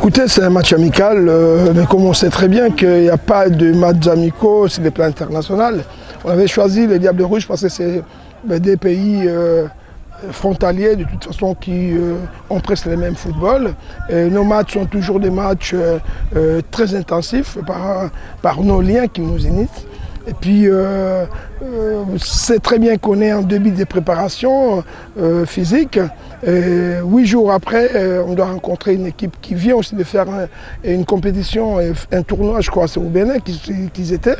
Écoutez, c'est un match amical, mais comme on sait très bien qu'il n'y a pas de matchs amicaux sur le plan international, on avait choisi les Diables Rouges parce que c'est des pays frontaliers de toute façon qui ont presque les mêmes footballs. Et nos matchs sont toujours des matchs très intensifs par nos liens qui nous unissent. Et puis, c'est très bien qu'on est en début de préparation physique. Et 8 jours après, on doit rencontrer une équipe qui vient aussi de faire une compétition, un tournoi, je crois, c'est au Bénin qu'ils étaient.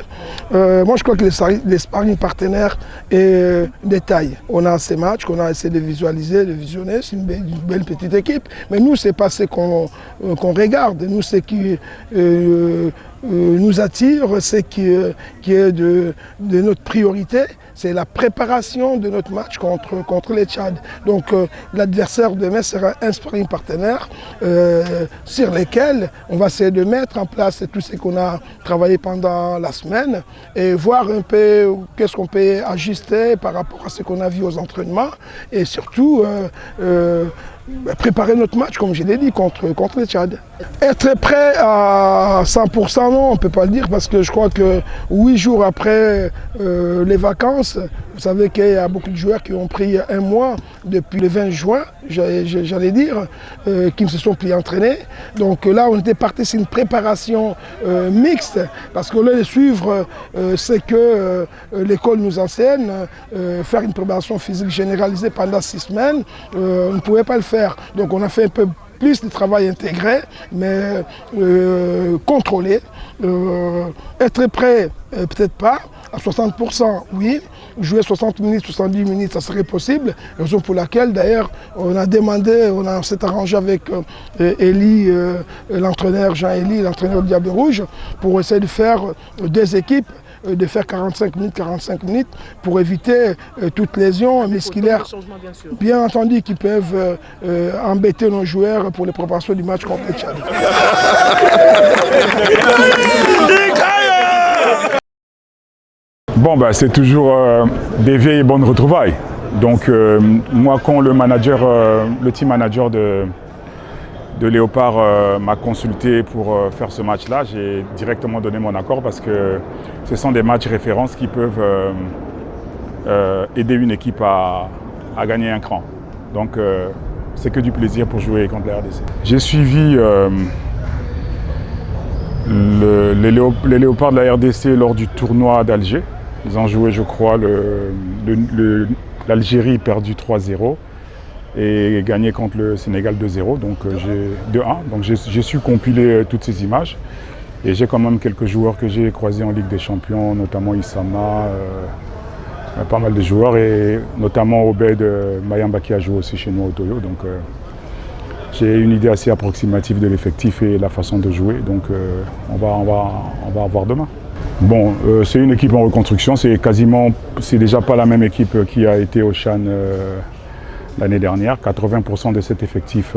Moi, je crois que les sparring partenaires est des tailles. On a ces matchs qu'on a essayé de visualiser, de visionner. C'est une belle petite équipe. Mais nous, c'est pas ce qu'on regarde. Nous, c'est qui nous attire, c'est qui est de notre priorité, c'est la préparation de notre match contre les Tchad. Donc l'adversaire demain sera un sparring partenaire sur lesquels on va essayer de mettre en place tout ce qu'on a travaillé pendant la semaine et voir un peu qu'est-ce qu'on peut ajuster par rapport à ce qu'on a vu aux entraînements et surtout préparer notre match, comme je l'ai dit, contre les Tchad. Être prêt à 100%, non, on ne peut pas le dire, parce que je crois que 8 jours après les vacances, vous savez qu'il y a beaucoup de joueurs qui ont pris un mois depuis le 20 juin, j'allais dire, qui se sont pris entraîner. Donc là, on était parti sur une préparation mixte, parce qu'au lieu de suivre ce que l'école nous enseigne, faire une préparation physique généralisée pendant 6 semaines, on ne pouvait pas le faire. Donc on a fait un peu plus de travail intégré, mais contrôlé. Être prêt, peut-être pas. À 60%, oui. Jouer 60 minutes, 70 minutes, ça serait possible. Raison pour laquelle, d'ailleurs, on a demandé, on s'est arrangé avec Elie, l'entraîneur Jean-Élie, l'entraîneur du Diable Rouge, pour essayer de faire 2 équipes, de faire 45 minutes pour éviter toute lésion musculaire, bien entendu, qui peuvent embêter nos joueurs pour les préparations du match contre le Tchad. Bon, c'est toujours des vieilles et bonnes retrouvailles. Donc moi, quand le team manager de Léopard m'a consulté pour faire ce match-là, j'ai directement donné mon accord parce que ce sont des matchs références qui peuvent aider une équipe à gagner un cran. Donc c'est que du plaisir pour jouer contre la RDC. J'ai suivi les Léopards de la RDC lors du tournoi d'Alger. Ils ont joué, je crois, l'Algérie perdu 3-0 et gagné contre le Sénégal 2-0, donc 2-1. Donc j'ai su compiler toutes ces images. Et j'ai quand même quelques joueurs que j'ai croisés en Ligue des Champions, notamment Issama, pas mal de joueurs, et notamment Obed Mayamba qui a joué aussi chez nous au Toyo. Donc j'ai une idée assez approximative de l'effectif et la façon de jouer. Donc on va voir demain. Bon, c'est une équipe en reconstruction, c'est déjà pas la même équipe qui a été au CHAN l'année dernière. 80% de cet effectif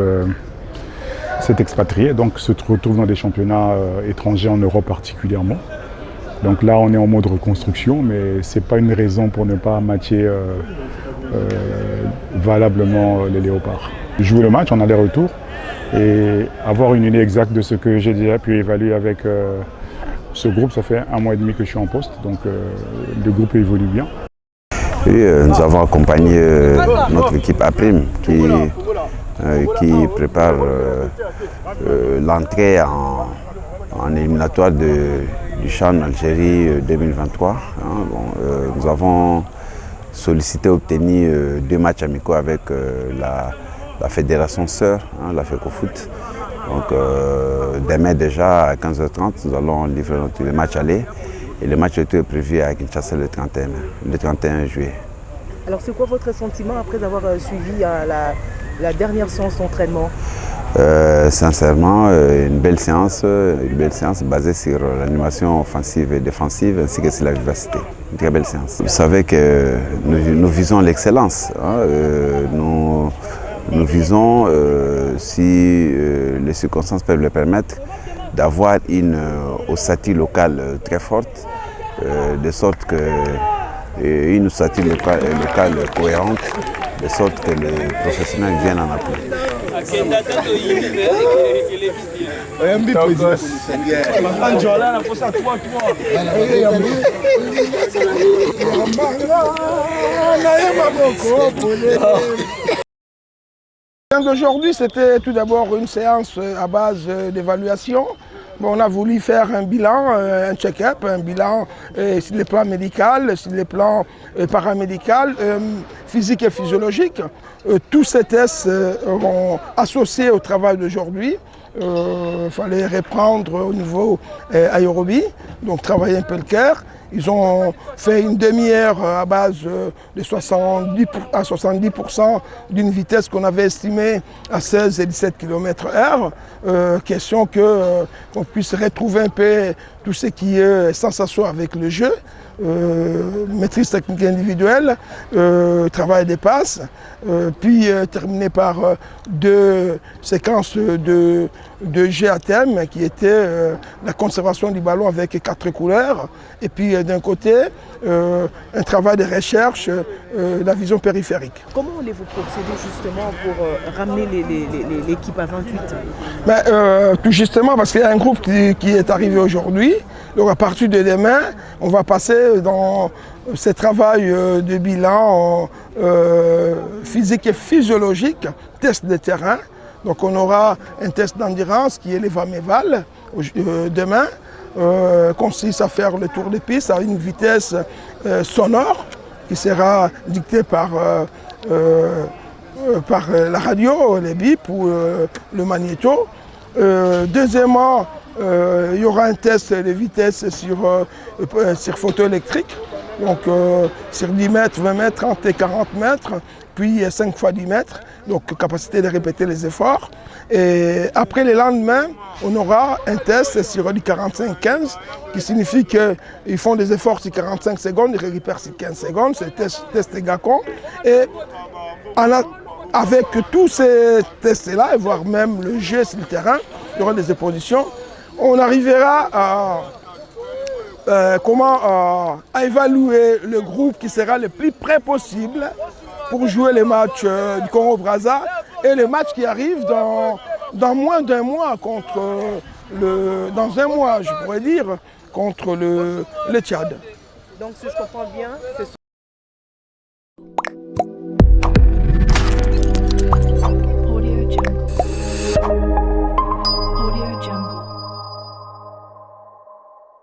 s'est expatrié, donc se retrouve dans des championnats étrangers en Europe particulièrement. Donc là, on est en mode reconstruction, mais c'est pas une raison pour ne pas matcher valablement les Léopards. Jouer le match en aller-retour et avoir une idée exacte de ce que j'ai déjà pu évaluer avec ce groupe. Ça fait 1 mois et demi que je suis en poste, donc le groupe évolue bien. Et nous avons accompagné notre équipe A-Prime qui prépare l'entrée en éliminatoire du CHAN Algérie 2023. Nous avons sollicité, obtenu 2 matchs amicaux avec la fédération sœur, la FECOFOOT. Donc demain déjà à 15h30, nous allons livrer les matchs aller. Et le match est prévu à Kinshasa le 31 juillet. Alors c'est quoi votre sentiment après avoir suivi la dernière séance d'entraînement? Sincèrement, une belle séance basée sur l'animation offensive et défensive ainsi que sur la vivacité. Une très belle séance. Vous savez que nous visons l'excellence. Nous visons, si les circonstances peuvent le permettre, d'avoir une ossature locale très forte, de sorte que et une ossature locale cohérente, de sorte que les professionnels viennent en appui. Aujourd'hui, c'était tout d'abord une séance à base d'évaluation. Bon, on a voulu faire un bilan, un check-up, un bilan sur les plans médicaux, sur les plans paramédicaux, physiques et physiologiques. Tous ces tests seront associés au travail d'aujourd'hui. Il fallait reprendre au niveau aérobie, donc travailler un peu le cœur. Ils ont fait une demi-heure à base de 70 à 70% d'une vitesse qu'on avait estimée à 16 et 17 km/h. Question qu'on puisse retrouver un peu tout ce qui est sensation avec le jeu. Maîtrise technique individuelle, travail des passes, puis terminé par 2 séquences de jeux à thème qui étaient la conservation du ballon avec 4 couleurs et puis d'un côté un travail de recherche, la vision périphérique. Comment allez-vous procéder justement pour ramener l'équipe à 28? Tout justement parce qu'il y a un groupe qui est arrivé aujourd'hui. Donc à partir de demain, on va passer dans ce travail de bilan physique et physiologique, test de terrain. Donc on aura un test d'endurance qui est l'EVA-MEVAL demain, consiste à faire le tour de piste à une vitesse sonore qui sera dictée par la radio, les bips ou le magnéto. Deuxièmement, il y aura un test de vitesse sur photo électrique, donc sur 10 mètres, 20 mètres, 30 et 40 mètres, puis 5 fois 10 mètres, donc capacité de répéter les efforts. Et après le lendemain, on aura un test sur du 45-15, qui signifie qu'ils font des efforts sur 45 secondes, ils récupèrent sur 15 secondes, c'est le test GACON. Et avec tous ces tests-là, voire même le jeu sur le terrain, il y aura des oppositions, on arrivera à évaluer le groupe qui sera le plus près possible pour jouer les matchs du Congo-Brazza et les matchs qui arrivent dans moins d'un mois dans un mois, je pourrais dire, contre le Tchad. Donc si je comprends bien, c'est